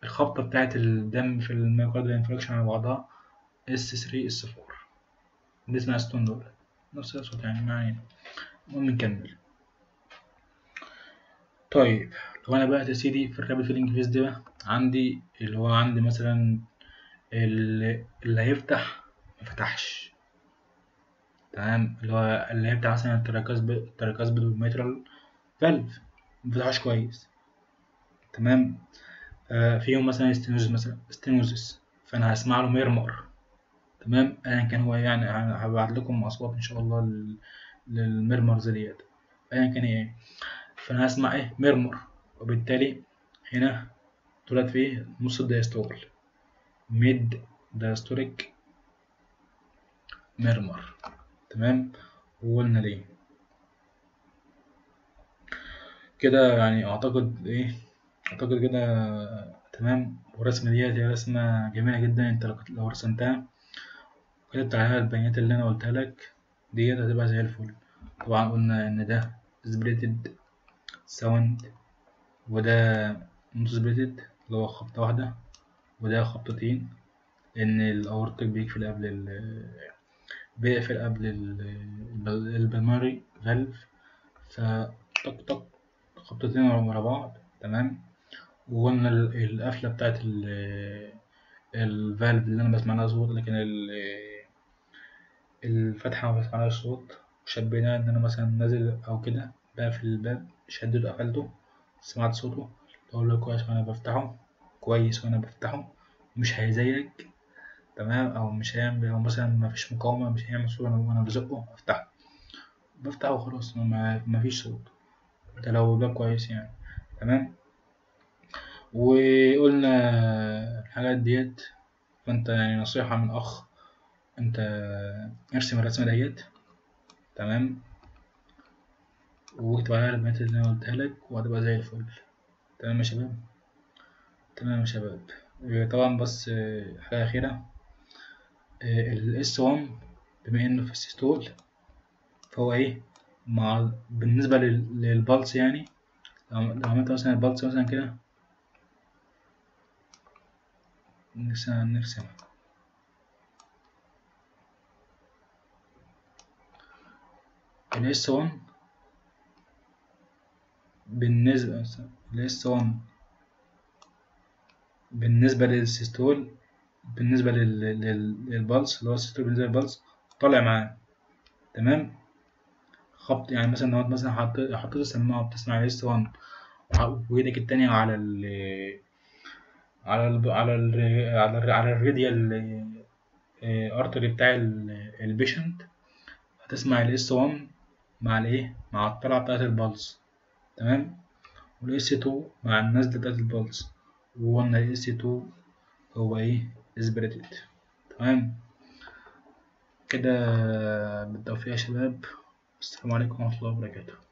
الخبطه بتاعه الدم في الميوكارديال انفراكشن على بعضها S3 S4. دي اسمها ستون دول، نفس الصوت يعني. ما علينا، المهم نكمل. طيب لو انا بقى يا سيدي في الرابid فيلينج فيز دي بقى عندي اللي هو عندي مثلا اللي هيفتح مفتحش. تمام. اللي هيفتح مثلا التراكاسبيد والميترال فالف مفتحوش كويس. تمام. فيهم مثلا ستينوزس، فانا هسمع له ميرمر. تمام. ايا كان هو يعني هبعت لكم اصوات ان شاء الله للميرمرز ديت، ايا كان فانا هسمع ميرمر، وبالتالي هنا طلعت في نص الدايستول، ميد دايستوليك ميرمر. تمام. وقلنا ليه كده يعني. اعتقد كده تمام. والرسمة ديت هي رسمة جميلة جدا، انت لو رسمتها وكتبت عليها البيانات اللي انا قلتها لك ديت هتبقى زي الفل. طبعا قلنا ان ده سبليتد ساوند، وده نوت سبليتد اللي هو خبطة واحدة، وده خبطتين، لأن الأورتيك بيقفل قبل البلماري فالف، فطق طق خبطتين ورا بعض. تمام. وقلنا القفلة بتاعت الفالف اللي أنا بسمع لها صوت، لكن الفتحة ما بسمعلهاش صوت. وشبيناها إن أنا مثلا نازل أو كده بقفل الباب، شدته قفلته سمعت صوته. أقول له كويس وأنا بفتحه، كويس وأنا بفتحه مش هيزيك. تمام. أو مش هيعمل، أو مثلا مفيش مقاومة مش هيعمل صوت وأنا بزقه أفتحه، بفتحه وخلاص مفيش صوت. ده لو ده كويس يعني. تمام. وقلنا الحاجات ديت. فانت يعني نصيحة من اخ، انت ارسم الرسمة ديت. تمام. واكتب عليها البيانات اللي انا قلتها لك وهتبقى زي الفل. تمام يا شباب. طبعا بس حاجة أخيرة، الاس 1 بما انه في السيستول، فهو مع بالنسبة للبلس يعني. لو عملت مثلا البلس مثلا كده، نرسم الاس 1 بالنسبة للاس 1 بالنسبة للسيستول، بالنسبة للبلس اللي هو السيستول بالنسبة للبلس طالع معاه. تمام. خبط، يعني مثلا لو انت مثلا حطيت السماعة وبتسمع ال S1 وإيدك التانية على ال على الراديال ارتري بتاع البيشنت، هتسمع ال S1 مع الايه، مع الطلعة بتاعت البلس، تمام، وال S2 مع النزلة بتاعت البلس، وقلنا ال S2 هو ايه اسبريتد. تمام كده، بالتوفيق يا شباب، السلام عليكم ورحمة الله وبركاته.